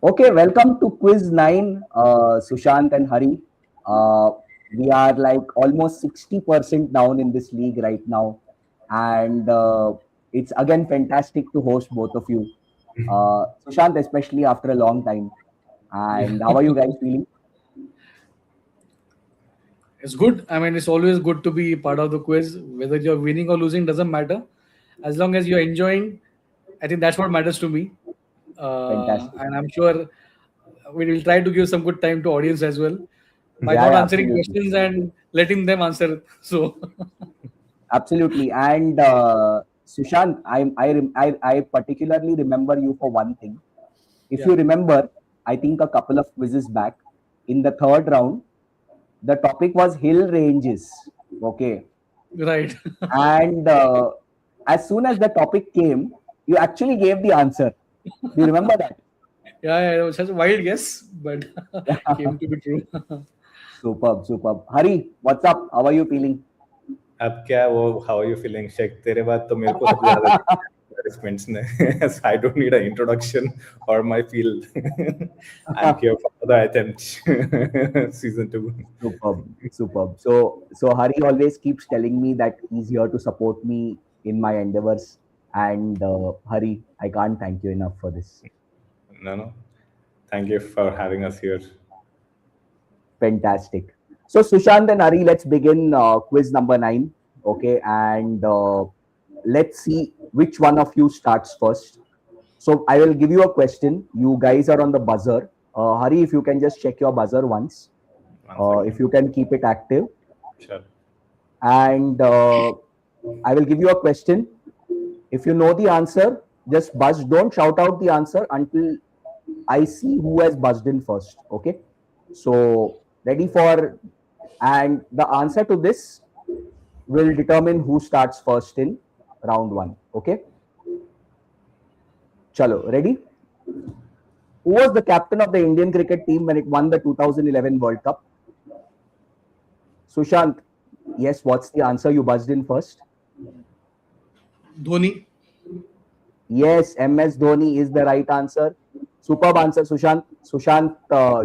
Okay, welcome to Quiz 9, Sushant and Hari. Uh, we are like almost 60% down in this league right now. And it's again fantastic to host both of you. Sushant, especially after a long time. Yeah, And how are you guys feeling? it's good. I mean, it's always good to be part of the quiz. Whether you're winning or losing doesn't matter. As long as you're enjoying, I think that's what matters to me. Fantastic. And I'm sure we will try to give some good time to audience as well by Yeah, not yeah, answering absolutely. questions and letting them answer. So, Absolutely. And Sushant, I particularly remember you for one thing. If yeah, you remember, I think a couple of quizzes back, in the third round, the topic was hill ranges. Okay. right. And as soon as the topic came, you actually gave the answer. Do you remember that? Yeah, yeah, it was such a wild guess, but came to be true. Superb, superb. Hari, what's up? How are you feeling? अब क्या वो how are you feeling Sheikh तेरे बाद तो मेरे को सबसे ज्यादा participants ने so I don't need an introduction or my field. I'm here for the attempt. Season 2. Superb, superb. So Hari always keeps telling me that he's here to support me in my endeavors. And Hari, I can't thank you enough for this. No. Thank you for having us here. Fantastic. So Sushant and Hari, let's begin quiz number 9. Okay, and let's see which one of you starts first. So I will give you a question. You guys are on the buzzer. Hari, if you can just check your buzzer once. One If you can keep it active. Sure. And I will give you a question. If you know the answer, just buzz. Don't shout out the answer until I see who has buzzed in first. Okay. So ready for, and the answer to this will determine who starts first in round 1. Okay. Chalo, ready? Who was the captain of the Indian cricket team when it won the 2011 World Cup? Sushant, yes, what's the answer? You buzzed in first. Dhoni. Yes, MS Dhoni is the right answer. Superb answer, Sushant. Sushant,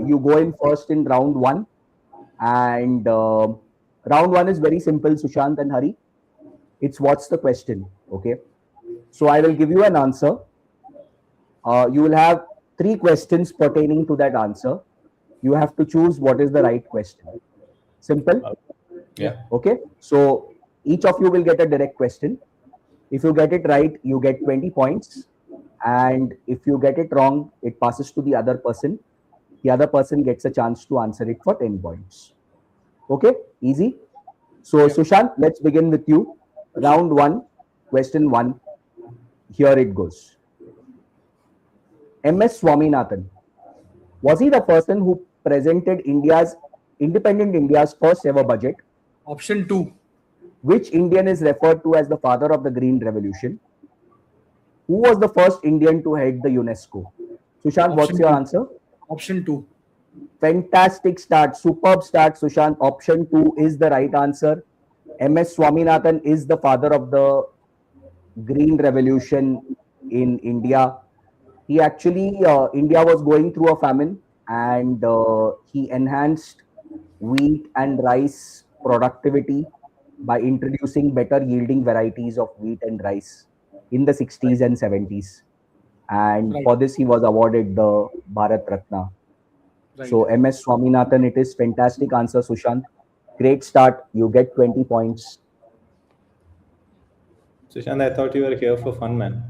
you go in first in round 1. And round 1 is very simple, Sushant and Hari. It's what's the question, okay? So I will give you an answer. You will have 3 questions pertaining to that answer. You have to choose what is the right question. Simple? Yeah. Okay. So each of you will get a direct question. If you get it right, you get 20 points. And if you get it wrong, it passes to the other person. The other person gets a chance to answer it for 10 points. Okay, easy. So Sushant, let's begin with you. Round 1, question 1. Here it goes. MS Swaminathan, was he the person who presented independent India's first ever budget? Option 2. Which Indian is referred to as the father of the Green Revolution? Who was the first Indian to head the UNESCO? Sushant, what's your answer? Option 2. Fantastic start. Superb start, Sushant. Option 2 is the right answer. MS Swaminathan is the father of the Green Revolution in India. He actually, India was going through a famine, and he enhanced wheat and rice productivity by introducing better yielding varieties of wheat and rice in the 60s and 70s. And Right. for this, he was awarded the Bharat Ratna. Right. So MS Swaminathan, it is fantastic answer, Sushant. Great start. You get 20 points. Sushant, I thought you were here for fun, man.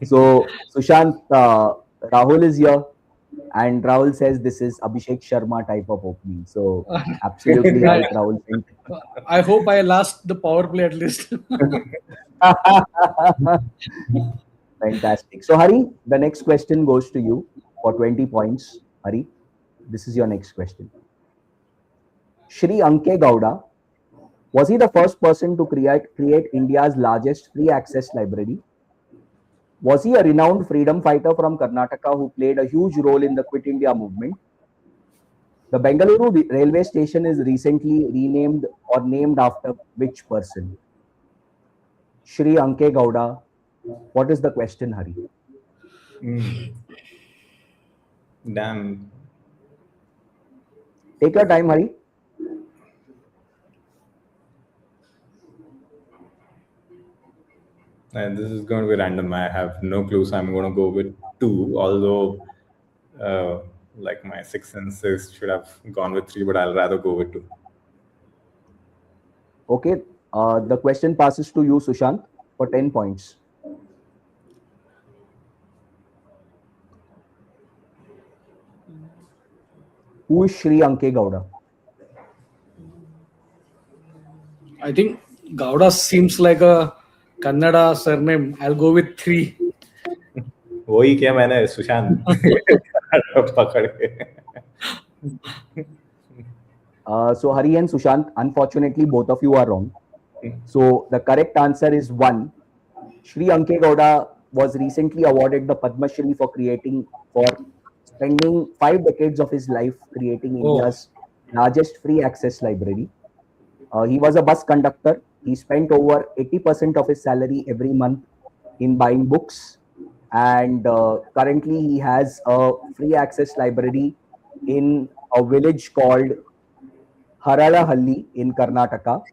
So Sushant, Rahul is here, and Rahul says this is Abhishek Sharma type of opening. So absolutely right, Rahul. I hope I last the power play at least. Fantastic. So Hari, the next question goes to you for 20 points. Hari, this is your next question. Shri Anke Gowda, was he the first person to create India's largest free access library? Was he a renowned freedom fighter from Karnataka who played a huge role in the Quit India movement? The Bengaluru railway station is recently renamed or named after which person? Shri Anke Gowda. What is the question, Hari? Damn. Take your time, Hari. And this is going to be random. I have no clue, so I'm going to go with 2. Although, like my sixth senses should have gone with 3, but I'll rather go with 2. Okay. The question passes to you, Sushant, for 10 points. Who is Shri Anke Gowda? I think Gowda seems like a Kannada surname. I'll go with 3. वही किया मैंने सुशांत पकड़ के. So Hari and Sushant, unfortunately, both of you are wrong. So the correct answer is 1. Shri Anke Gowda was recently awarded the Padma Shri for spending 5 decades of his life creating India's largest free access library. He was a bus conductor. He spent over 80% of his salary every month in buying books. And currently, he has a free access library in a village called Haralahalli in Karnataka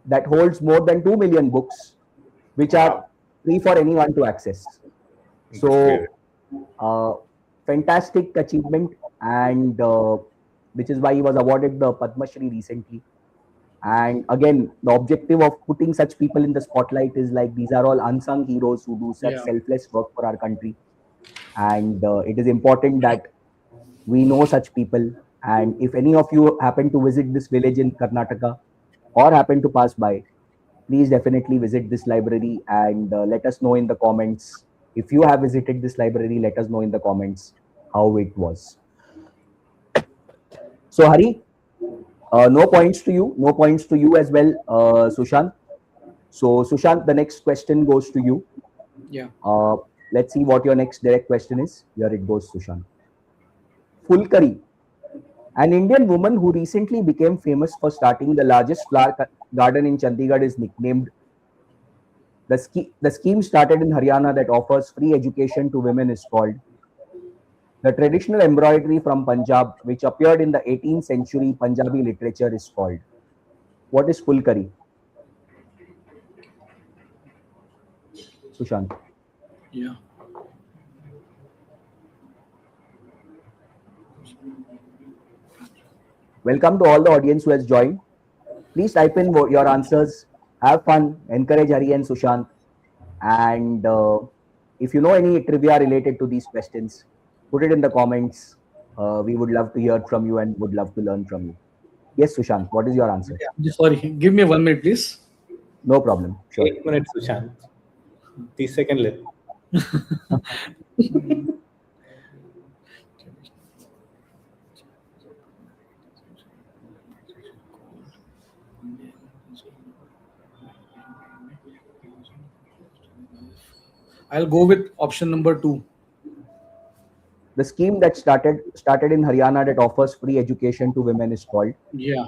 that holds more than 2 million books, which are free for anyone to access. So, fantastic achievement, and which is why he was awarded the Padma Shri recently. And again, the objective of putting such people in the spotlight is like these are all unsung heroes who do such selfless work for our country. And it is important that we know such people. And if any of you happen to visit this village in Karnataka or happen to pass by, please definitely visit this library and let us know in the comments. If you have visited this library, let us know in the comments how it was. So, Hari, no points to you. No points to you as well, Sushant. So, Sushant, the next question goes to you. Yeah. Let's see what your next direct question is. Here it goes, Sushant. Fulkari, an Indian woman who recently became famous for starting the largest flower garden in Chandigarh, is nicknamed. The scheme started in Haryana that offers free education to women is called. The traditional embroidery from Punjab, which appeared in the 18th century Punjabi literature, is called. What is Fulkari? Sushant. Yeah. Welcome to all the audience who has joined. Please type in your answers. Have fun. Encourage Hari and Sushant. And if you know any trivia related to these questions, put it in the comments. We would love to hear from you and would love to learn from you. Yes, Sushant, what is your answer? Sorry, give me 1 minute, please. No problem. Sure. 1 minute, Sushant. 30 seconds left. I'll go with option number 2. The scheme that started in Haryana that offers free education to women is called. Yeah.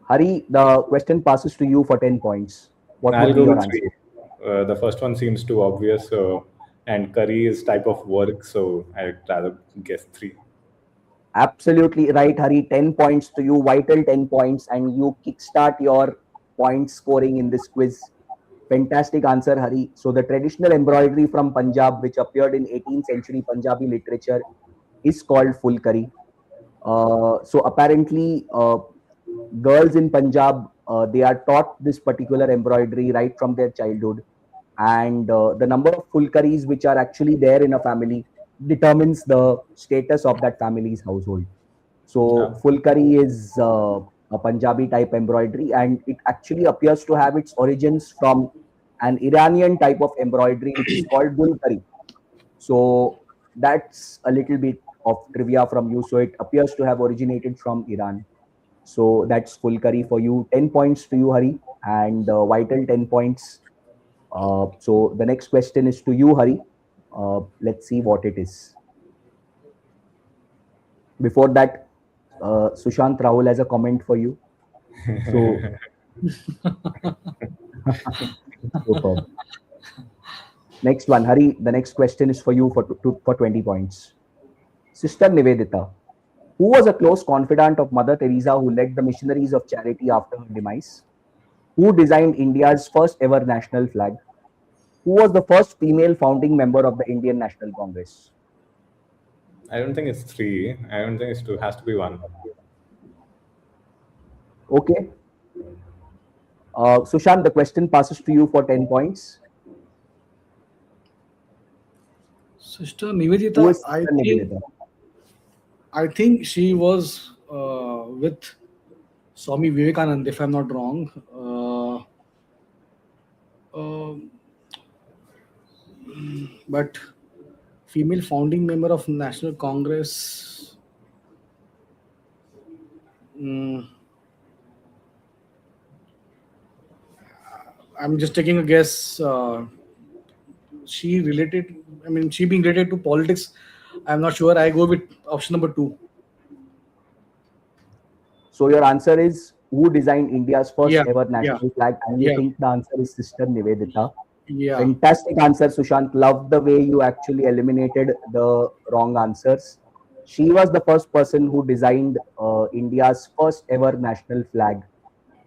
Hari, the question passes to you for 10 points. What I'll will be go your with answer? 3. The first one seems too obvious, and curry is type of work, so I'd rather guess 3. Absolutely right, Hari. 10 points to you, vital 10 points, and you kickstart your point scoring in this quiz. Fantastic answer, Hari. So the traditional embroidery from Punjab, which appeared in 18th century Punjabi literature, is called Fulkari. So apparently, girls in Punjab, they are taught this particular embroidery right from their childhood. And the number of Fulkaris which are actually there in a family determines the status of that family's household. So Fulkari is a Punjabi type embroidery, and it actually appears to have its origins from an Iranian type of embroidery which is called Gulkari. So that's a little bit of trivia from you. So it appears to have originated from Iran. So that's Fulkari for you. 10 points to you, Hari, and vital 10 points. So the next question is to you, Hari. Let's see what it is. Before that, Sushant, Rahul has a comment for you. So Superb. Next one, Hari. The next question is for you for 20 points. Sister Nivedita, who was a close confidant of Mother Teresa who led the missionaries of charity after her demise? Who designed India's first ever national flag? Who was the first female founding member of the Indian National Congress? I don't think it's three. I don't think it's two. It has to be one. Okay. Sushant, the question passes to you for 10 points. Sister Who Nivedita, is Sister Nivedita? I think she was with Swami Vivekanand, if I'm not wrong. But female founding member of National Congress. I'm just taking a guess. She related. I mean, she being related to politics. I'm not sure. I go with option number 2. So your answer is who designed India's first Yeah, ever yeah, national flag? And you yeah, think the answer is Sister Nivedita. yeah. Fantastic answer, Sushant. Love the way you actually eliminated the wrong answers. She was the first person who designed India's first ever national flag.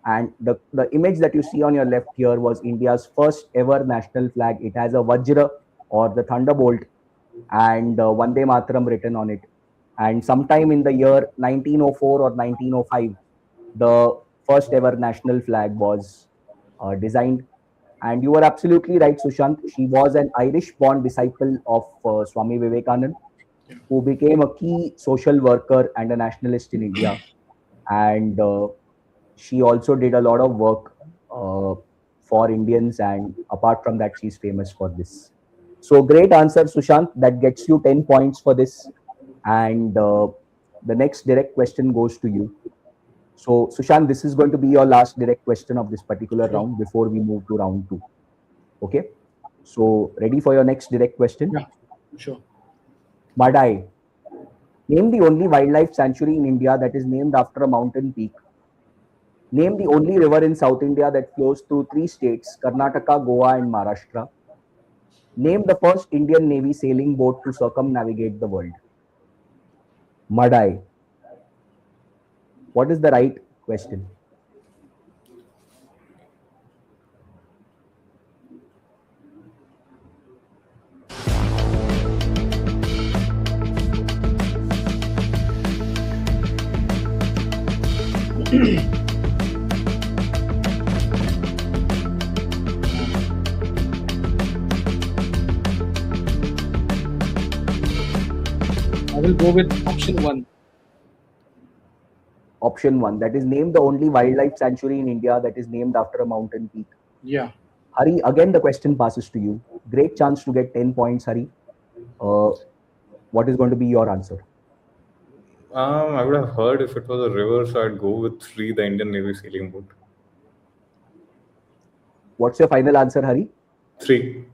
And the image that you see on your left here was India's first ever national flag. It has a Vajra or the Thunderbolt and Vande Mataram written on it. And sometime in the year 1904 or 1905, the first ever national flag was designed. And you were absolutely right, Sushant. She was an Irish-born disciple of Swami Vivekanand, who became a key social worker and a nationalist in India. And she also did a lot of work for Indians. And apart from that, she's famous for this. So great answer, Sushant. That gets you 10 points for this. And the next direct question goes to you. So, Sushant, this is going to be your last direct question of this particular round before we move to round 2. Okay? So, ready for your next direct question? Yeah, sure. Madai. Name the only wildlife sanctuary in India that is named after a mountain peak. Name the only river in South India that flows through 3 states, Karnataka, Goa, and Maharashtra. Name the first Indian Navy sailing boat to circumnavigate the world. Madai. What is the right question? I will go with option 1. Option 1. That is name the only wildlife sanctuary in India that is named after a mountain peak. Yeah. Hari, again the question passes to you. Great chance to get 10 points, Hari. What is going to be your answer? I would have heard if it was a river, so I'd go with 3, the Indian Navy sailing boat. What's your final answer, Hari? 3.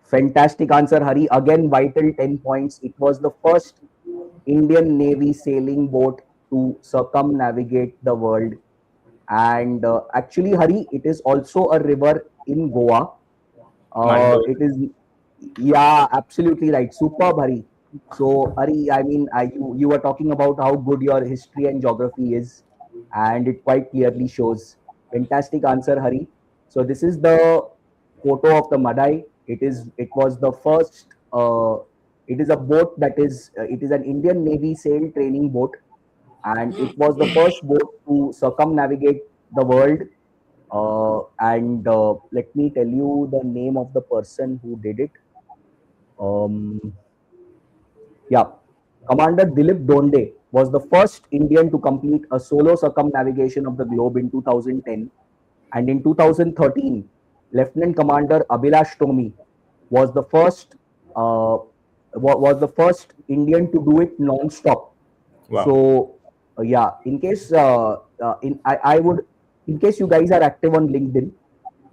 Fantastic answer, Hari. Again, vital 10 points. It was the first Indian Navy sailing boat to circumnavigate the world. And actually, Hari, it is also a river in Goa. It is, yeah, absolutely right. Superb, Hari. So, Hari, I mean, you were talking about how good your history and geography is, and it quite clearly shows. Fantastic answer, Hari. So, this is the photo of the Madai. It was the first. It is a boat that is. It is an Indian Navy sail training boat, and it was the first boat to circumnavigate the world. And let me tell you the name of the person who did it. Yeah, Commander Dilip Donde was the first Indian to complete a solo circumnavigation of the globe in 2010, and in 2013, Lieutenant Commander Abhilash Tomi was the first Indian to do it non-stop. Wow. So yeah, in case I would, in case you guys are active on LinkedIn,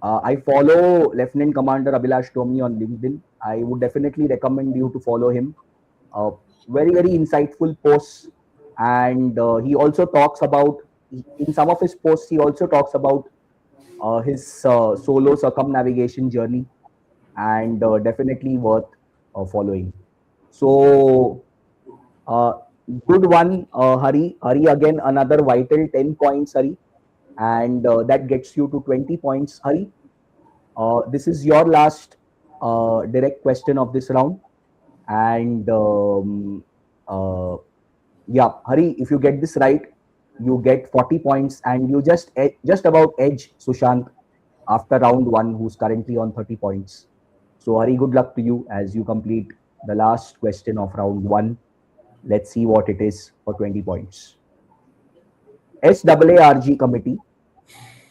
I follow Lieutenant Commander Abhilash Tomi on LinkedIn. I would definitely recommend you to follow him. Very insightful posts, and he also talks about, in some of his posts he also talks about his solo circumnavigation journey, and definitely worth following. So, uh, good one, Hari. Hari, again, another vital 10 points, Hari. And that gets you to 20 points, Hari. This is your last direct question of this round. And uh, yeah, Hari, if you get this right, you get 40 points and you just about edge Sushant after round one, who's currently on 30 points. So, Hari, good luck to you as you complete the last question of round one. Let's see what it is for 20 points. SAARG committee,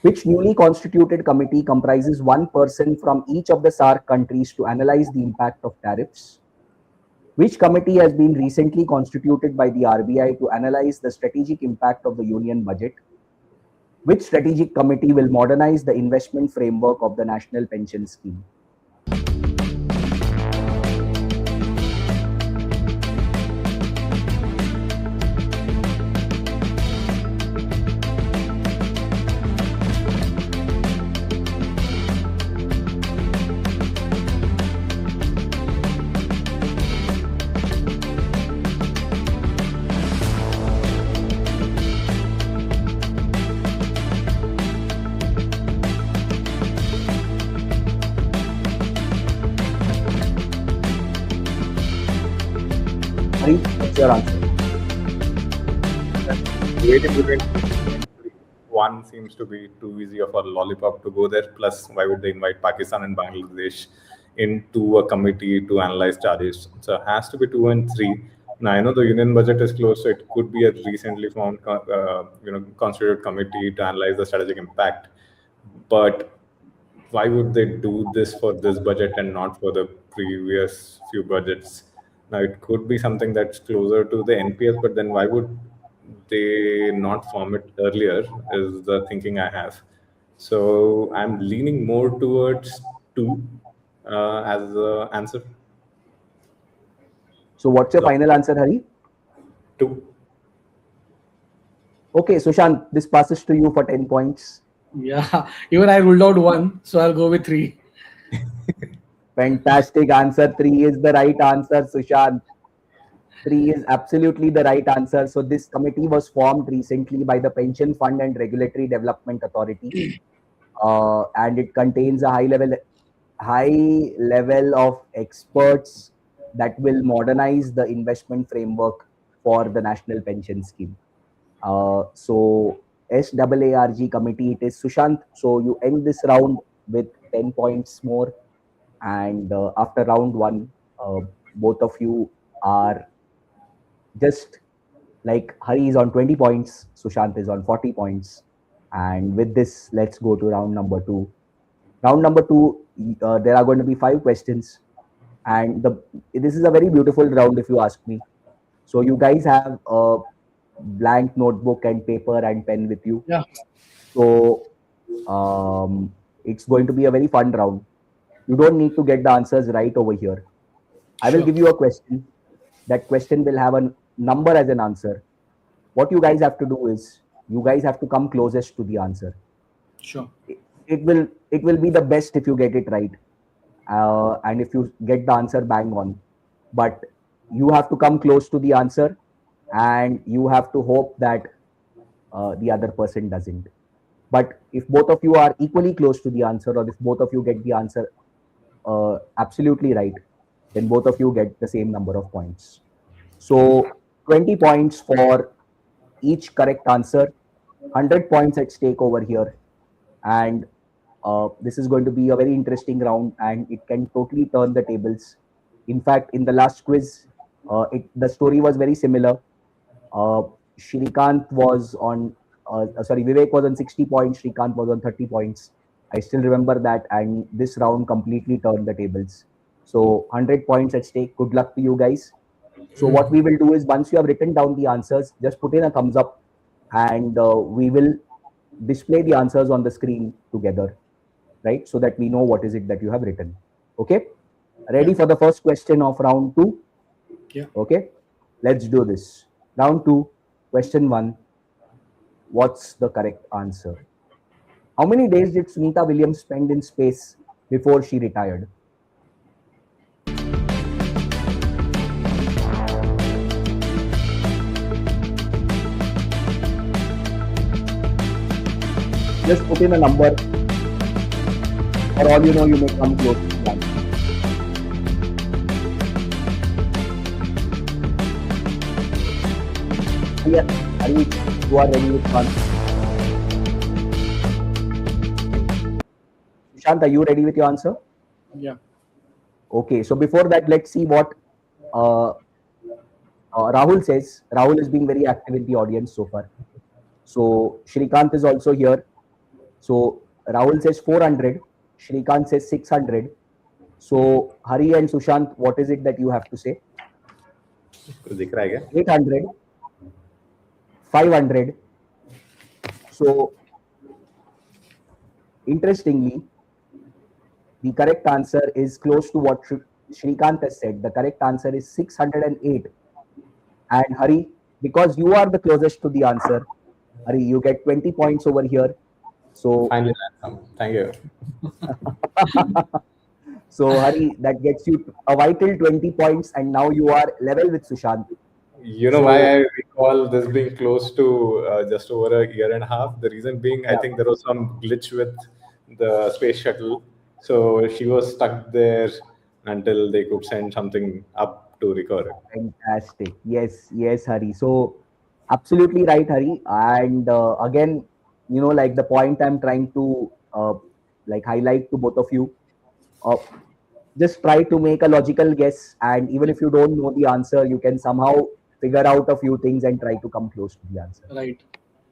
which newly constituted committee comprises one person from each of the SAARC countries to analyze the impact of tariffs. Which committee has been recently constituted by the RBI to analyze the strategic impact of the union budget? Which strategic committee will modernize the investment framework of the national pension scheme? Hari, what's your answer? Waiting between one seems to be too easy of a lollipop to go there. Plus, why would they invite Pakistan and Bangladesh into a committee to analyze charges? So it has to be 2 and 3. Now I know the union budget is close, so it could be a recently formed, constituted committee to analyze the strategic impact. But why would they do this for this budget and not for the previous few budgets? Now it could be something that's closer to the NPS, but then why would they not form it earlier? Is the thinking I have. So I'm leaning more towards 2 as the answer. So, what's your final answer, Hari? 2. Okay, Sushant, this passes to you for 10 points. Yeah, even I ruled out 1, so I'll go with 3. Fantastic answer. 3 is the right answer, Sushant. 3 is absolutely the right answer. So, this committee was formed recently by the Pension Fund and Regulatory Development Authority, and it contains a high level of experts that will modernize the investment framework for the national pension scheme. So, SAARG committee, it is Sushant. So, you end this round with 10 points more. And after round one, both of you are just like Hari is on 20 points, Sushant is on 40 points. And with this, let's go to round number two. Round number two, there are going to be 5 questions. And this is a very beautiful round, if you ask me. So you guys have a blank notebook and paper and pen with you. Yeah. So it's going to be a very fun round. You don't need to get the answers right over here. I will Sure. give you a question. That question will have a number as an answer. What you guys have to do is you guys have to come closest to the answer. Sure. It will be the best if you get it right, and if you get the answer bang on. But you have to come close to the answer, and you have to hope that the other person doesn't. But if both of you are equally close to the answer, or if both of you get the answer absolutely right, then both of you get the same number of points. So 20 points for each correct answer, 100 points at stake over here. And this is going to be a very interesting round, and it can totally turn the tables. In fact, in the last quiz, the story was very similar. Shrikant was on, Vivek was on 60 points, Shrikant was on 30 points. I still remember that, and this round completely turned the tables. So 100 points at stake. Good luck to you guys. So what we will do is, once you have written down the answers, just put in a thumbs up, and we will display the answers on the screen together, right? So that we know what is it that you have written. Okay? Ready for the first question of round 2? Yeah. Okay? Let's do this. Round 2, question 1. What's the correct answer? How many days did Sunita Williams spend in space before she retired? Just put in a number. For all you know, you may come close to the answer. Yes, Hari, you are ready with one. Sushant, are you ready with your answer? Yeah. Okay, so before that, let's see what uh, Rahul says. Rahul is being very active in the audience so far. So Shrikant is also here. So Rahul says 400. Shrikant says 600. So Hari and Sushant, what is it that you have to say? कुछ दिख रहा है क्या? 800, 500. So interestingly, the correct answer is close to what Shrikant has said. The correct answer is 608. And Hari, because you are the closest to the answer, Hari, you get 20 points over here. So Finally, thank you. So Hari, that gets you a vital 20 points, and now you are level with Sushant. You know why I recall this being close to just over a year and a half? The reason being, I think there was some glitch with the space shuttle. So she was stuck there until they could send something up to recover it. Fantastic. Yes, Hari. So absolutely right, Hari. And again, like the point I'm trying to like highlight to both of you, just try to make a logical guess, and even if you don't know the answer, you can somehow figure out a few things and try to come close to the answer. Right.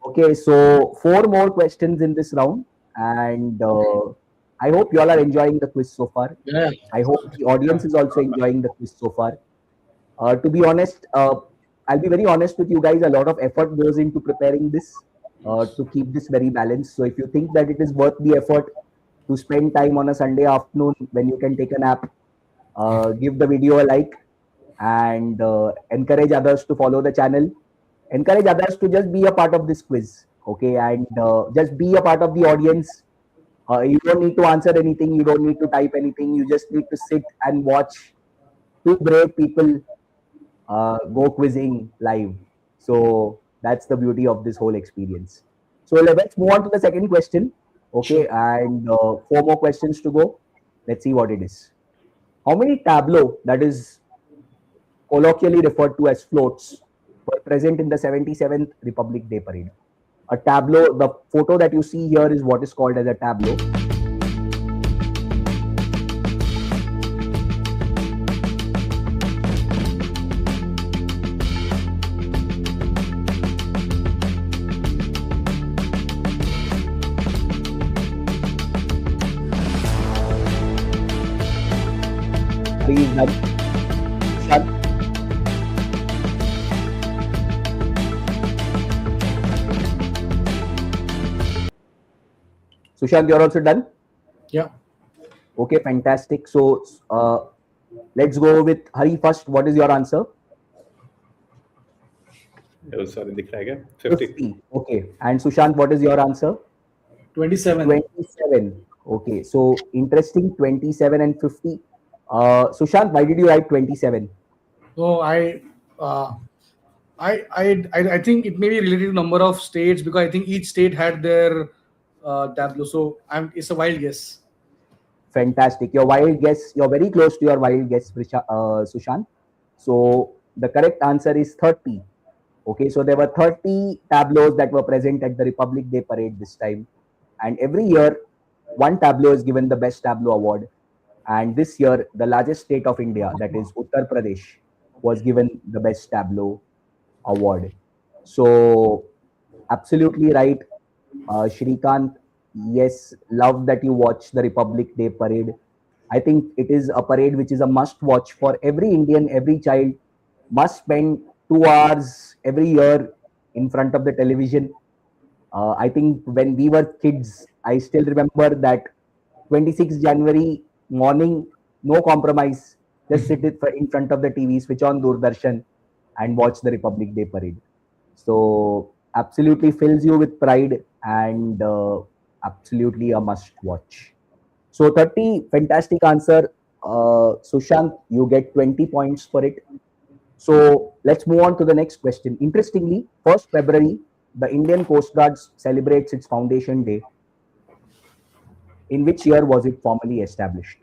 Okay, so 4 more questions in this round, and I hope you all are enjoying the quiz so far. Yeah. I hope the audience is also enjoying the quiz so far. To be honest, I'll be very honest with you guys. A lot of effort goes into preparing this to keep this very balanced. So if you think that it is worth the effort to spend time on a Sunday afternoon when you can take a nap, give the video a like, and encourage others to follow the channel. Encourage others to just be a part of this quiz, okay? And just be a part of the audience. You don't need to answer anything. You don't need to type anything. You just need to sit and watch two brave people go quizzing live. So that's the beauty of this whole experience. So let's move on to the second question. Okay, and 4 more questions to go. Let's see what it is. How many tableaux, that is colloquially referred to as floats, were present in the 77th Republic Day Parade? A tableau, the photo that you see here is what is called as a tableau. Please, Sushant. Sushant, you're also done? Yeah. Okay, fantastic. So let's go with Hari first. What is your answer? Oh, sorry, दिख रहा है क्या? 50. 50. Okay. And Sushant, what is your answer? 27. 27. Okay. So interesting. 27 and 50. Sushant, why did you write 27? So I think it may be related to number of states, because I think each state had their tableau. So it's a wild guess. Fantastic. Your wild guess. You're very close to your wild guess, Sushant. So the correct answer is 30. Okay. So there were 30 tableaus that were present at the Republic Day Parade this time. And every year, one tableau is given the Best Tableau Award. And this year, the largest state of India, that is Uttar Pradesh, was given the Best Tableau Award. So, absolutely right, Shrikant. Yes, love that you watch the Republic Day Parade. I think it is a parade which is a must watch for every Indian. Every child must spend 2 hours every year in front of the television. I think when we were kids, I still remember that 26th January morning, no compromise. Just sit in front of the TV, switch on Doordarshan, and watch the Republic Day Parade. So absolutely fills you with pride, and Absolutely a must watch. So 30, fantastic answer. Sushant, you get 20 points for it. So let's move on to the next question. Interestingly, 1st February, the Indian Coast Guard celebrates its foundation day. In which year was it formally established?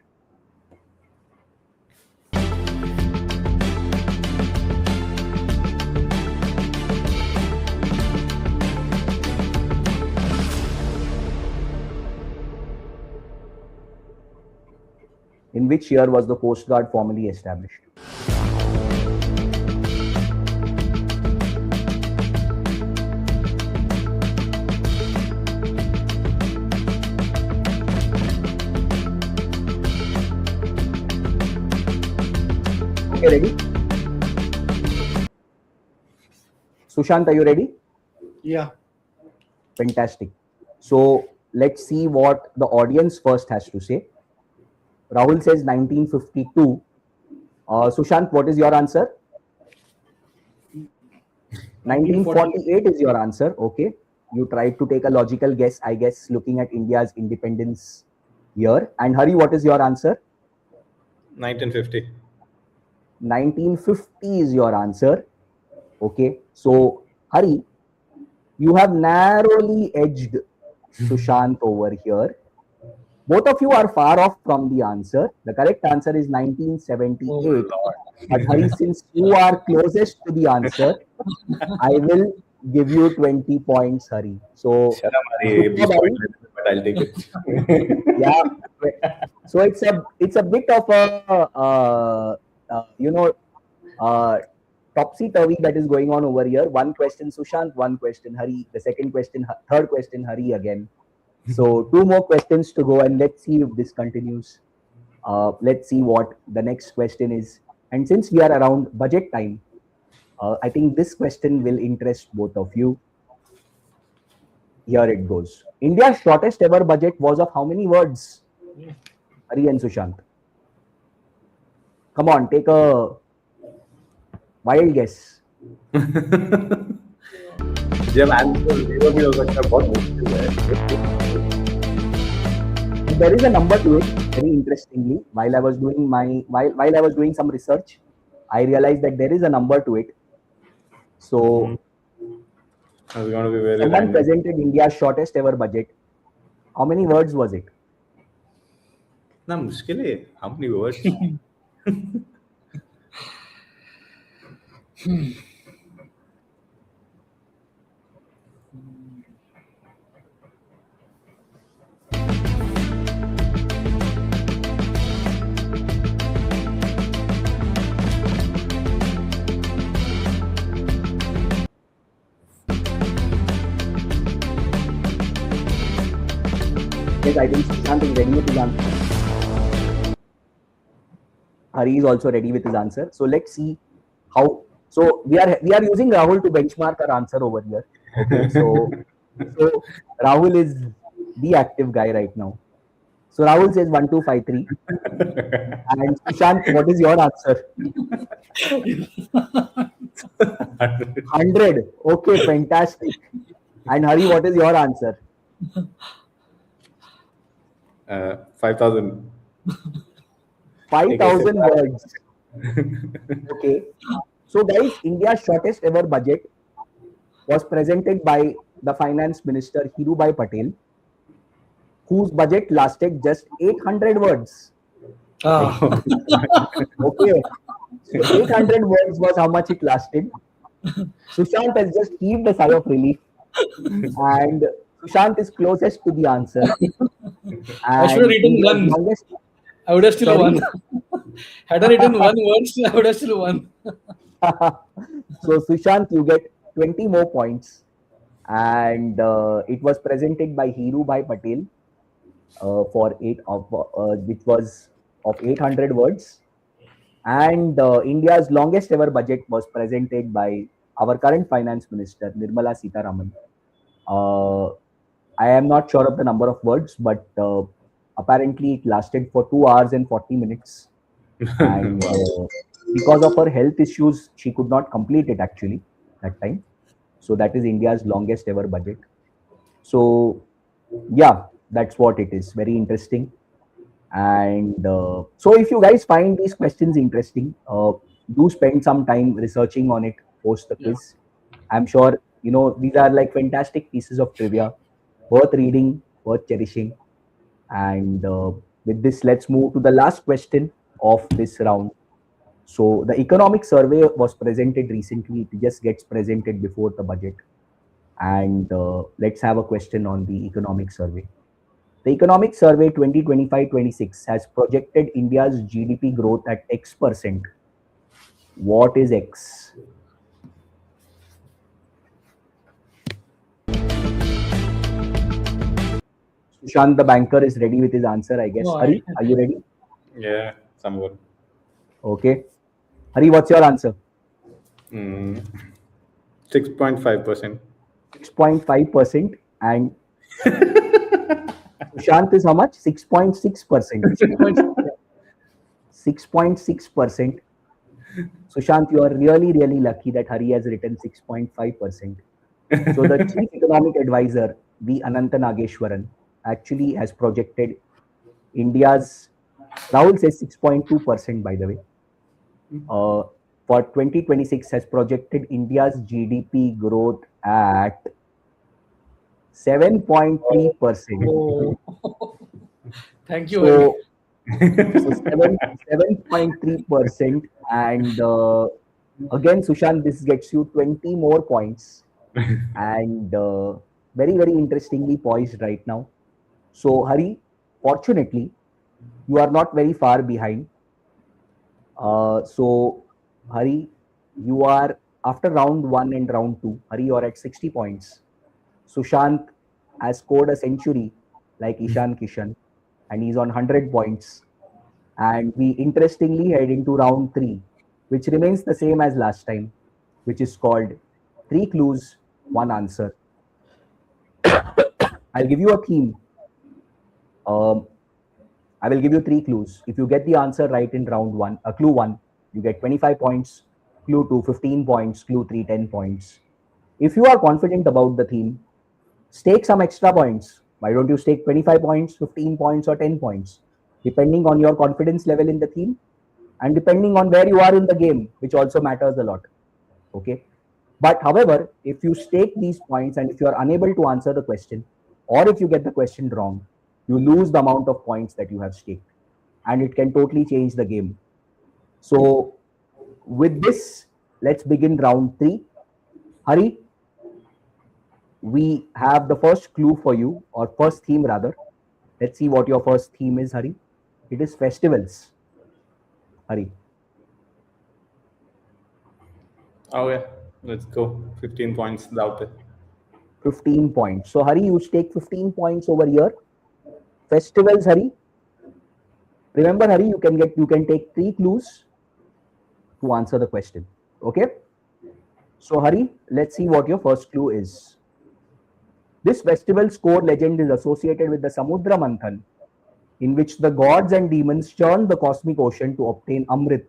In which year was the Coast Guard formally established? Okay, ready? Sushant, are you ready? Yeah. Fantastic. So let's see what the audience first has to say. Rahul says 1952. Sushant, what is your answer? 1948 is your answer. Okay. You tried to take a logical guess, I guess, looking at India's independence year. And Hari, what is your answer? 1950. 1950 is your answer. Okay. So, Hari, you have narrowly edged Sushant over here. Both of you are far off from the answer. The correct answer is 1978. But Hari, since you are closest to the answer, I will give you 20 points, Hari. So, Sharam, Hari, but I'll take it. yeah. So it's a bit of a topsy-turvy that is going on over here. One question Sushant, one question Hari. The second question, third question Hari again. So 2 more questions to go, and let's see if this continues. Let's see what the next question is. And since we are around budget time, I think this question will interest both of you. Here it goes. India's shortest ever budget was of how many words? Hari and Sushant. Come on, take a wild guess. जब answer zero भी हो सकता है बहुत मुश्किल है. There is a number to it. Very interestingly, while I was doing some research, I realized that there is a number to it. So, It's going to be very someone random. presented India's shortest ever budget. How many words was it? ना मुश्किल है. How many words? Yes, I think Sushant is ready with his answer. Hari is also ready with his answer. So let's see how. So we are using Rahul to benchmark our answer over here. Okay, so Rahul is the active guy right now. So Rahul says 1253. And Sushant, what is your answer? 100. Okay, fantastic. And Hari, what is your answer? 5,000. 5,000 words. Okay. So guys, India's shortest ever budget was presented by the finance minister Dhirubhai Patel, whose budget lasted just 800 words. Okay. So 800 words was how much it lasted. Sushant has just heaved a sigh of relief. And Sushant is closest to the answer. I should have written one. I would have still won. Had I written one word, I would have still won. So Sushant, you get 20 more points. And it was presented by Dhirubhai Patel which was of 800 words. And India's longest ever budget was presented by our current finance minister, Nirmala Sitharaman. I am not sure of the number of words, but apparently it lasted for 2 hours and 40 minutes. And because of her health issues, she could not complete it actually that time. So that is India's longest ever budget. So Yeah, that's what it is. Very interesting. And so, if you guys find these questions interesting, do spend some time researching on it post the Yeah. quiz. I'm sure these are like fantastic pieces of trivia, worth reading, worth cherishing. And with this, let's move to the last question of this round. So, the economic survey was presented recently. It just gets presented before the budget. And let's have a question on the economic survey. The Economic Survey 2025-26 has projected India's GDP growth at X%. What is X? Sushant, the banker, is ready with his answer, I guess. No, I, Hari, are you ready? Yeah, somewhat. Okay. Hari, what's your answer? 6.5%. 6.5%. And Sushant is how much? 6.6%. 6.6%. Sushant, you are really, really lucky that Hari has written 6.5%. So the chief economic advisor, V. Ananta Nageshwaran, actually has projected India's, Rahul says 6.2%, by the way, for 2026 has projected India's GDP growth at 7.3%. oh. Thank you. Hari. So 7.3%. And again, Sushant, this gets you 20 more points. And very, very interestingly poised right now. So, Hari, fortunately, you are not very far behind. So, Hari, you are after round one and round two. Hari, you are at 60 points. Sushant has scored a century like Ishan Kishan, and he's on 100 points. And we interestingly head into round three, which remains the same as last time, which is called 3 clues, 1 answer. I'll give you a theme. I will give you 3 clues. If you get the answer right in round one, clue 1, you get 25 points, clue 2, 15 points, clue 3, 10 points. If you are confident about the theme, stake some extra points. Why don't you stake 25 points, 15 points, or 10 points, depending on your confidence level in the theme and depending on where you are in the game, which also matters a lot. Okay. But however, if you stake these points and if you are unable to answer the question, or if you get the question wrong, you lose the amount of points that you have staked, and it can totally change the game. So, with this, let's begin round 3. Hari, we have the first clue for you, or first theme rather. Let's see what your first theme is, Hari. It is festivals. Hari. Okay, let's go. 15 points out there. 15 points. So, Hari, you stake 15 points over here. Festivals, Hari. Remember, Hari, you can take 3 clues to answer the question. Okay. So, Hari, let's see what your first clue is. This festival's core legend is associated with the Samudra Manthan, in which the gods and demons churn the cosmic ocean to obtain Amrit,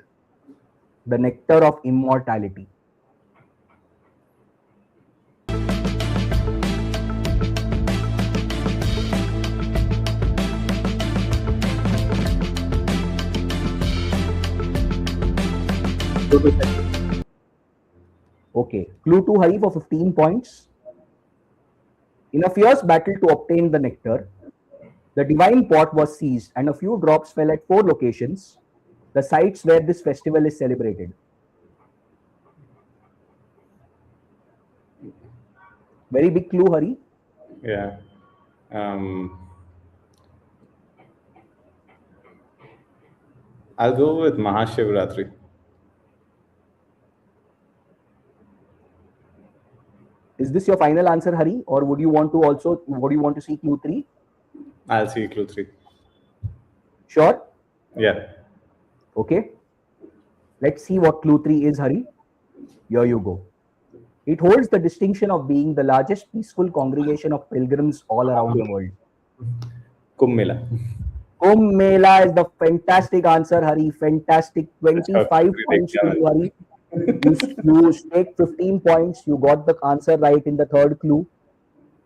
the nectar of immortality. Okay, clue 2, Hari, for 15 points. In a fierce battle to obtain the nectar, the divine pot was seized and a few drops fell at 4 locations, the sites where this festival is celebrated. Very big clue, Hari. Yeah. I'll go with Mahashivratri. Is this your final answer, Hari, or would you want to see clue 3? I'll see clue 3. Sure. Yeah. Okay. Let's see what clue 3 is, Hari. Here you go. It holds the distinction of being the largest peaceful congregation of pilgrims all around the world. Kumbh Mela. Kumbh Mela is the fantastic answer, Hari. Fantastic. 25 points to you, Hari. You stake 15 points. You got the answer right in the third clue.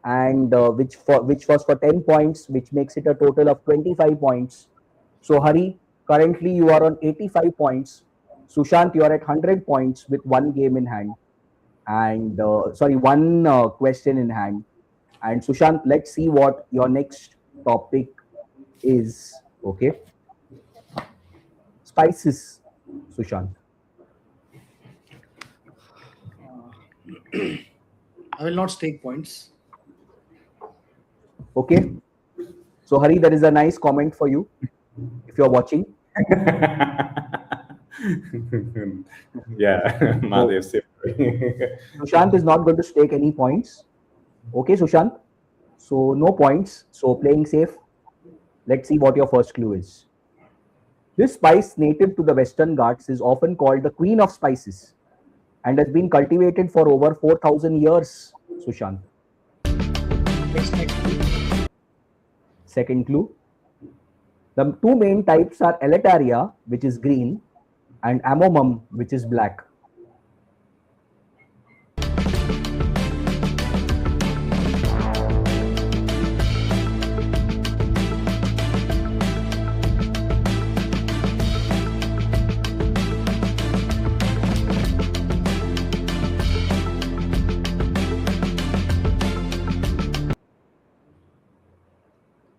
and which was for 10 points, which makes it a total of 25 points. So Hari, currently you are on 85 points. Sushant, you are at 100 points with one game in hand, and sorry, one question in hand. And Sushant, let's see what your next topic is. Okay, spices, Sushant. I will not stake points. Okay, so Hari, there is a nice comment for you if you're watching. Yeah, Mahadev So said. Sushant is not going to stake any points. Okay, Sushant. So no points. So playing safe. Let's see what your first clue is. This spice, native to the Western Ghats, is often called the Queen of Spices and has been cultivated for over 4,000 years. Sushant. Next, next. Second clue. The two main types are Eletaria, which is green, and Amomum, which is black.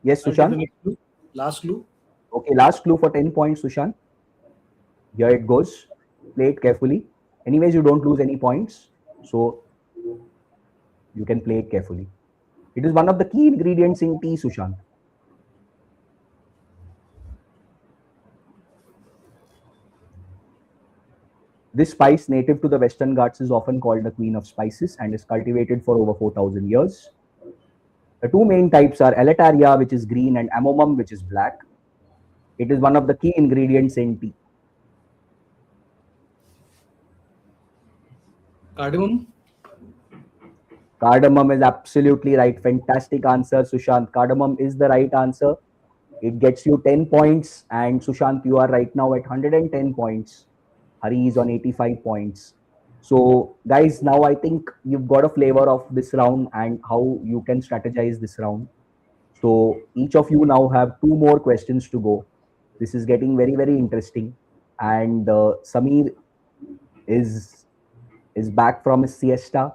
Yes, I'll take the Sushant. next clue. Last clue. Okay, last clue for 10 points, Sushant. Here it goes. Play it carefully. Anyways, you don't lose any points, so you can play it carefully. It is one of the key ingredients in tea, Sushant. This spice, native to the Western Ghats, is often called the Queen of Spices and is cultivated for over 4,000 years. The two main types are Eletaria, which is green, and Amomum, which is black. It is one of the key ingredients in tea. Cardamom. Cardamom is absolutely right. Fantastic answer, Sushant. Cardamom is the right answer. It gets you 10 points, and Sushant, you are right now at 110 points. Hari is on 85 points. So, guys, now I think you've got a flavor of this round and how you can strategize this round. So, each of you now have two more questions to go. This is getting very, very interesting. And Sameer is back from his siesta.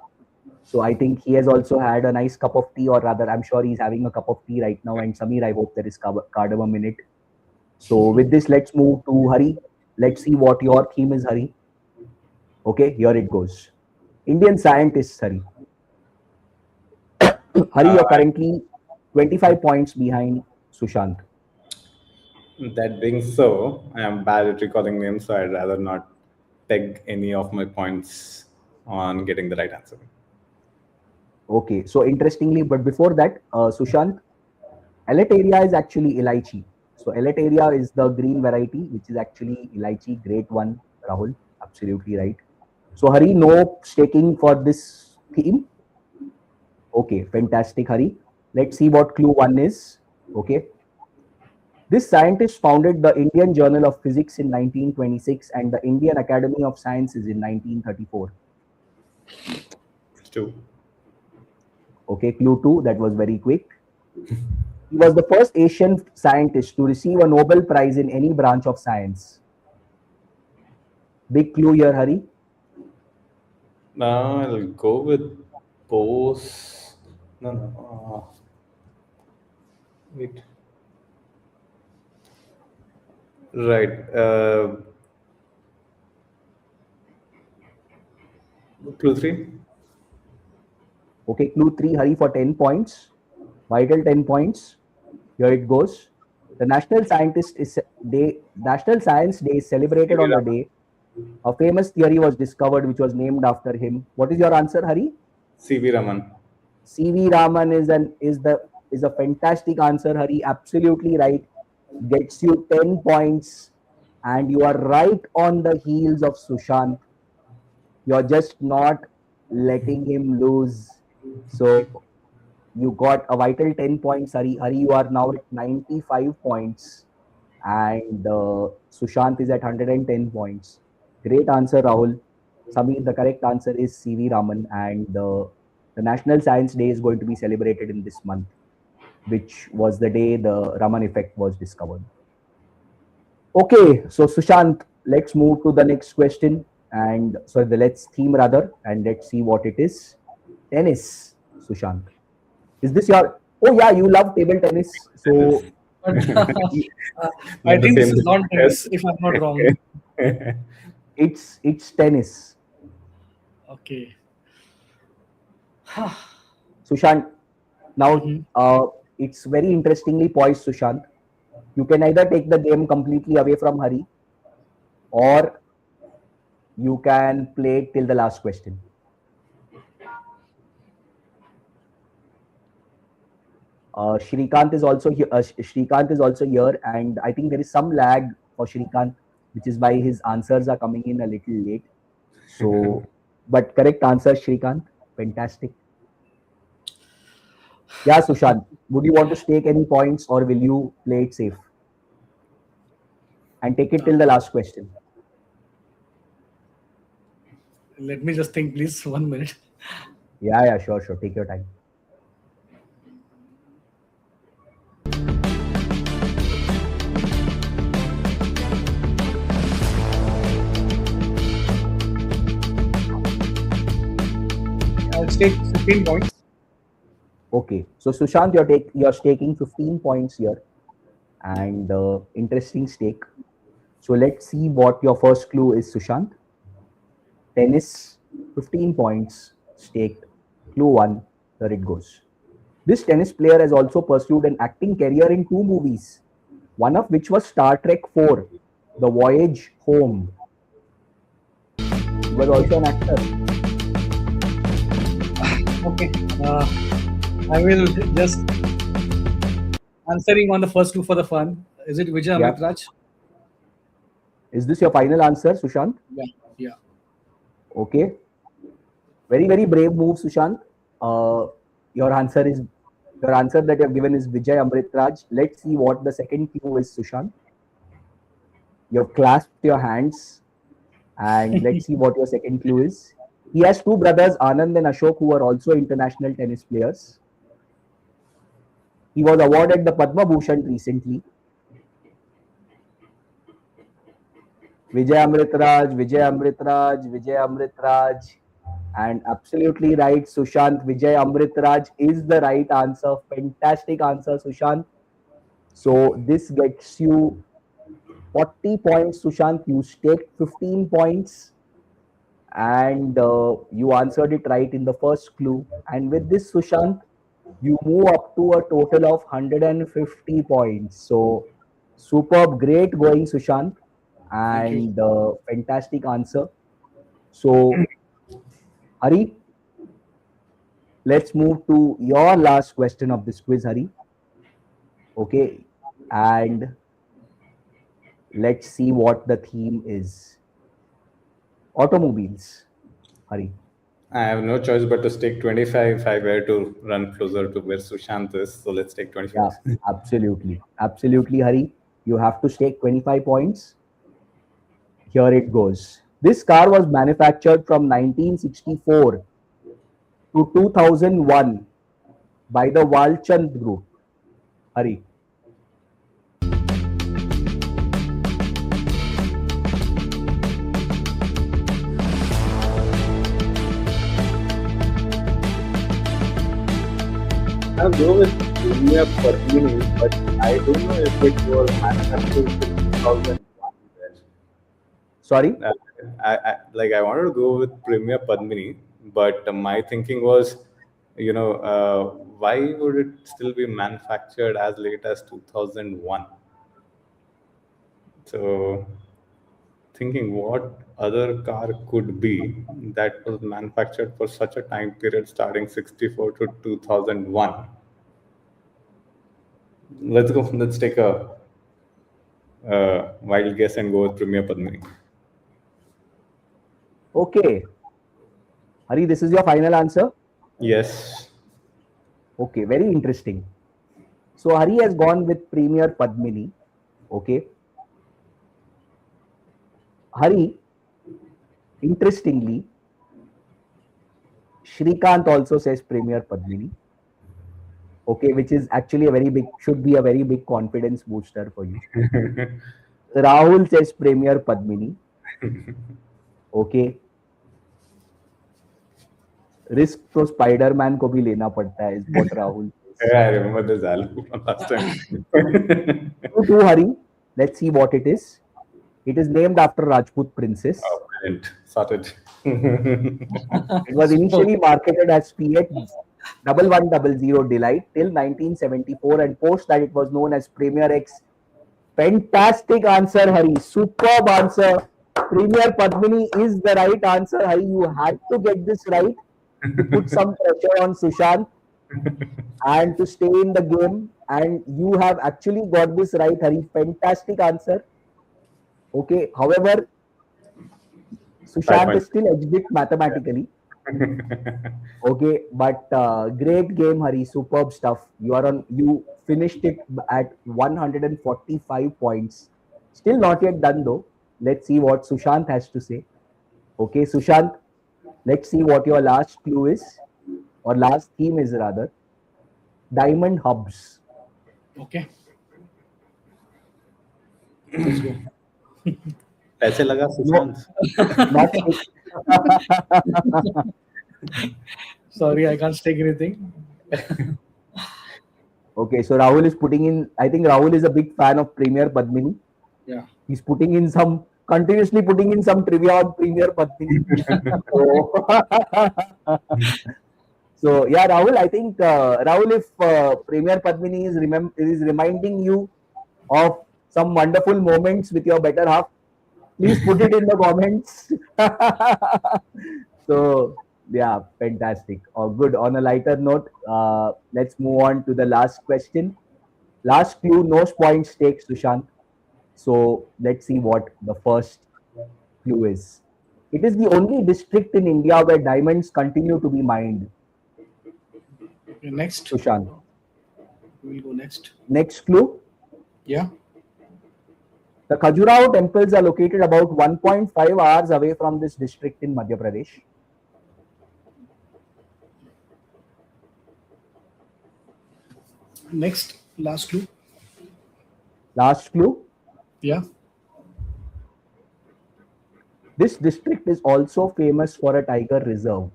So I think he has also had a nice cup of tea, or rather, I'm sure he's having a cup of tea right now. And Sameer, I hope there is cardamom in it. So with this, let's move to Hari. Let's see what your theme is, Hari. Okay, here it goes. Indian scientists, Hari. Hari, you're currently 25 points behind Sushant. That being so, I am bad at recalling names, so I'd rather not peg any of my points on getting the right answer. Okay, so interestingly, but before that, Sushant, Eletaria is actually elaichi. So Eletaria is the green variety, which is actually elaichi, great one, Rahul. Absolutely right. So Hari, no staking for this theme. Okay, fantastic, Hari. Let's see what clue one is. Okay. This scientist founded the Indian Journal of Physics in 1926 and the Indian Academy of Sciences in 1934. Two. Okay, clue two, that was very quick. He was the first Asian scientist to receive a Nobel Prize in any branch of science. Big clue here, Hari. Now I'll go with Bose. No. Wait. Right. Clue three. Okay, clue three, Hari, for 10 points. Vital 10 points. Here it goes. The National Science Day is celebrated on the day a famous theory was discovered, which was named after him. What is your answer, Hari? C.V. Raman. C.V. Raman is a fantastic answer, Hari. Absolutely right. Gets you 10 points, and you are right on the heels of Sushant. You're just not letting him lose. So you got a vital 10 points, Hari. Hari, you are now at 95 points, and Sushant is at 110 points. Great answer, Rahul. Sameer, the correct answer is C.V. Raman, and The National Science Day is going to be celebrated in this month, which was the day the Raman effect was discovered. Okay, so Sushant, let's move to the next question, and sorry, the let's theme rather, and let's see what it is. Tennis, Sushant. Is this your? Oh yeah, you love table tennis. Tennis. So But I Not the think this same is thing. not Yes. tennis, if I'm not wrong. it's tennis. Okay. Sushant, now Mhm. it's very interestingly poised, Sushant. You can either take the game completely away from Hari, or you can play it till the last question. Shrikant is also here. Shrikant is also here, and I think there is some lag for Shrikant, which is why his answers are coming in a little late. So, but correct answer, Shrikant. Fantastic. Yeah, Sushant. Would you want to stake any points, or will you play it safe and take it till the last question? Let me just think, please. 1 minute. Yeah, sure, sure. Take your time. I'll take 15 points. Okay, so Sushant, you're staking 15 points here, and interesting stake. So let's see what your first clue is, Sushant. Tennis, 15 points staked. Clue one, here it goes. This tennis player has also pursued an acting career in two movies, one of which was Star Trek 4, The Voyage Home. He was also an actor. Okay. I will just answering on the first two for the fun. Is it Vijay Yeah. Amritraj? Is this your final answer, Sushant? Yeah. Yeah. Okay. Very, very brave move, Sushant. Uh, your answer is your answer that you have given is Vijay Amritraj. Let's see what the second clue is, Sushant. You've clasped your hands, and let's see what your second clue is. He has two brothers, Anand and Ashok, who are also international tennis players. He was awarded the Padma Bhushan recently. Vijay Amritraj, Vijay Amritraj, Vijay Amritraj. And absolutely right, Sushant. Vijay Amritraj is the right answer. Fantastic answer, Sushant. So this gets you 40 points, Sushant. You staked 15 points, and you answered it right in the first clue. And with this, Sushant, you move up to a total of 150 points. So superb, great going, Sushant, Thank you. and fantastic answer. So, Hari, let's move to your last question of this quiz, Hari. Okay, and let's see what the theme is. Automobiles, Hari. I have no choice but to stake 25 if I were to run closer to where Sushant is. So let's take 25. Yeah, absolutely. Absolutely, Hari. You have to stake 25 points. Here it goes. This car was manufactured from 1964 to 2001 by the Walchand Group. Hari. I'll go with Premier Padmini, but I don't know if it was manufactured in 2001. Sorry? I wanted to go with Premier Padmini, but my thinking was, why would it still be manufactured as late as 2001? So, thinking what other car could be that was manufactured for such a time period starting 64 to 2001. Let's go. Let's take a wild guess and go with Premier Padmini. Okay. Hari, this is your final answer? Yes. Okay, very interesting. So Hari has gone with Premier Padmini. Okay. Hari, interestingly, Shrikant also says Premier Padmini. Okay, which is actually a very big, should be a very big confidence booster for you. Rahul says Premier Padmini. Okay. Risk तो Spiderman को भी लेना पड़ता है, is what Rahul says. Yeah, I remember this album from last time. To Hari, let's see what it is. It is named after Rajput princess. Oh, brilliant. Sorted. It was initially marketed as Fiat 1100 Delight till 1974, and post that it was known as Premier X. Fantastic answer, Hari. Superb answer. Premier Padmini is the right answer, Hari. You had to get this right to put some pressure on Sushant and to stay in the game. And you have actually got this right, Hari. Fantastic answer. Okay. However, Sushant is still edged it mathematically. Okay, but great game, Hari. Superb stuff. You finished it at 145 points. Still not yet done though. Let's see what Sushant has to say. Okay, Sushant, let's see what your last clue is, or last theme is rather. Diamond hubs. Okay. Let's go. पैसे लगा Sushant. Sorry, I can't take anything. Okay, so Rahul is putting in, I think Rahul is a big fan of Premier Padmini. Yeah. He's continuously putting in some trivia on Premier Padmini. So yeah, Rahul, I think, Rahul, if Premier Padmini is reminding you of some wonderful moments with your better half, please put it in the comments. So yeah, fantastic. Good. On a lighter note, let's move on to the last question. Last clue, no points stake, Sushant. So let's see what the first clue is. It is the only district in India where diamonds continue to be mined. Okay, next. Sushant. We'll go next. Next clue. Yeah. The Khajuraho temples are located about 1.5 hours away from this district in Madhya Pradesh. Next. Last clue. Last clue. Yeah. This district is also famous for a tiger reserve.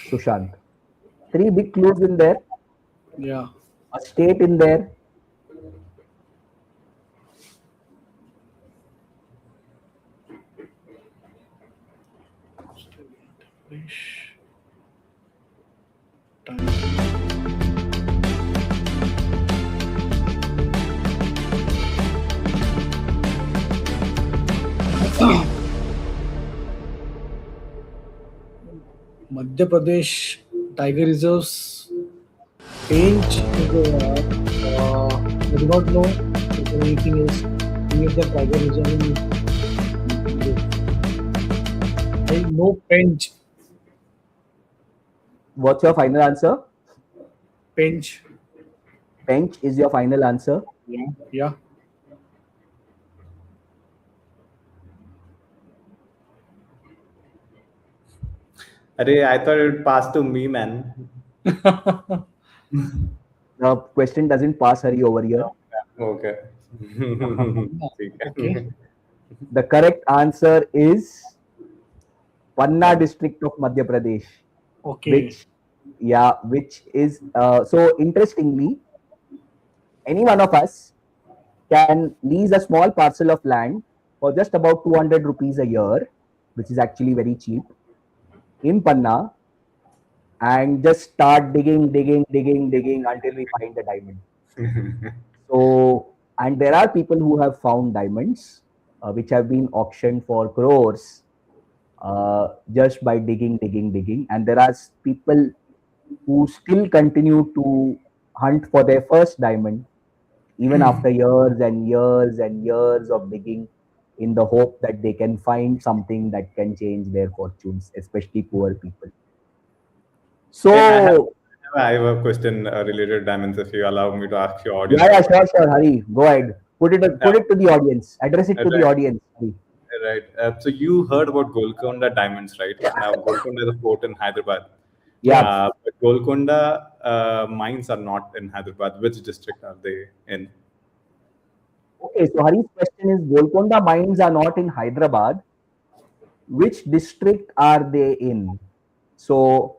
Sushant. 3 big clues in there. Yeah. A state in there. Madhya Pradesh tiger reserves. Pench. I do not know if anything is near the tiger reserve. I know Pench. What's your final answer? Pench. Pench is your final answer. Yeah. Yeah. Arey, I thought it passed to me, man. The question doesn't pass, Hari, over here. Okay. Okay. The correct answer is Panna district of Madhya Pradesh. Okay. Which is so interestingly, any one of us can lease a small parcel of land for just about 200 rupees a year, which is actually very cheap, in Panna, and just start digging until we find the diamond. So, and there are people who have found diamonds, which have been auctioned for crores, just by digging, and there are people who still continue to hunt for their first diamond, even after years and years of digging, in the hope that they can find something that can change their fortunes, especially poor people. So, I have a question related to diamonds. If you allow me to ask your audience. yeah, sure, Hari, go ahead. Put it to the audience. Address it to the audience. Hari. Right. So you heard about Golconda diamonds, right? Now Golconda is a port in Hyderabad. Yeah. But Golconda mines are not in Hyderabad. Which district are they in? Okay, so Hari's question is Golconda mines are not in Hyderabad. Which district are they in? So,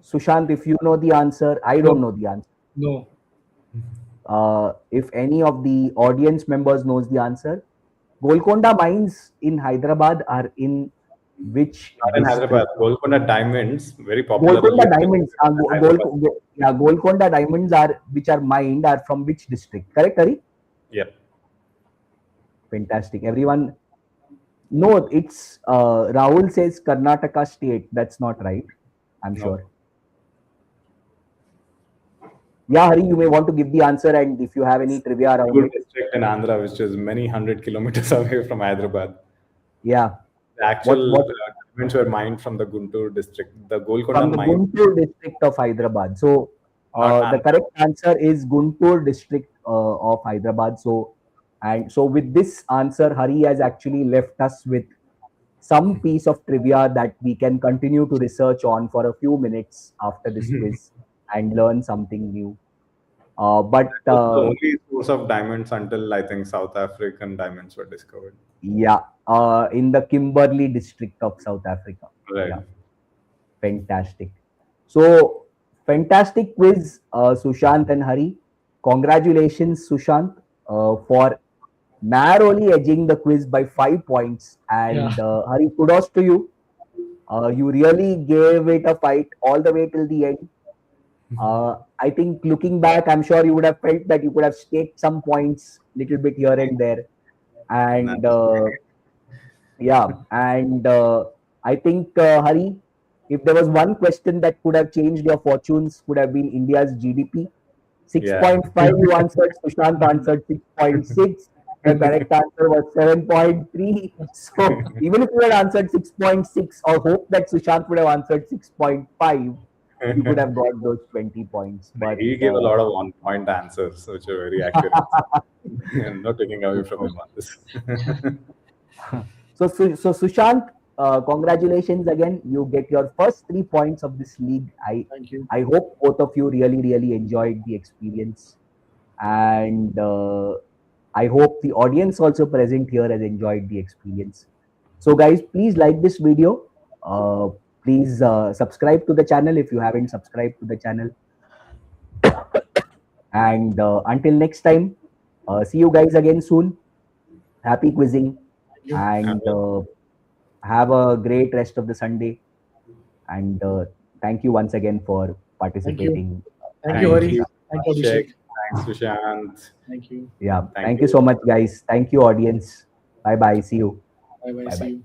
Sushant, if you know the answer, I don't No, know the answer. no. If any of the audience members knows the answer, Golconda mines in Hyderabad are in which Not in Hyderabad. district? Golconda diamonds, very Golconda popularly diamonds, in Hyderabad. yeah, Golconda diamonds are which are mined are from which district? Correct, Hari? Yep. Fantastic. Everyone, no, it's Rahul says Karnataka state. That's not right. I'm No. sure. Yeah, Hari, you may want to give the answer, and if you have any trivia around Guntur it. district in Andhra, which is many hundred kilometers away from Hyderabad. Yeah. The actual What diamonds were mined from the Guntur district. The Golconda from the mine, Guntur district of Hyderabad. So not the Andhra. correct answer is Guntur district of Hyderabad. So with this answer, Hari has actually left us with some piece of trivia that we can continue to research on for a few minutes after this quiz and learn something new. But That was the only source of diamonds until I think South African diamonds were discovered. yeah, in the Kimberley district of South Africa. Right. Yeah, fantastic. So, fantastic quiz, Sushant and Hari. Congratulations, Sushant, for narrowly edging the quiz by 5 points. And Hari, kudos to you. You really gave it a fight all the way till the end. I think looking back, I'm sure you would have felt that you could have staked some points little bit here and there. And yeah, and I think Hari, if there was one question that could have changed your fortunes, could have been India's GDP. 6.5 you answered, Sushant answered 6.6. The correct answer was 7.3. So even if you had answered 6.6 or hope that Sushant would have answered 6.5, you could have got those 20 points. But he gave a lot of on-point answers, which are very accurate. I'm not taking away from him on this. So Sushant, congratulations again. You get your first 3 points of this league. Thank you. I hope both of you really enjoyed the experience, and I hope the audience also present here has enjoyed the experience. So guys, please like this video. Please subscribe to the channel if you haven't subscribed to the channel. And until next time, see you guys again soon. Happy quizzing, and have a great rest of the Sunday. And thank you once again for participating. Thank you, Hari. Thank you, Abhishek. Thanks, Sushant. Thank you. Yeah, thank you so much, guys. Thank you, audience. Bye bye. See you. Bye bye. Bye-bye. See you.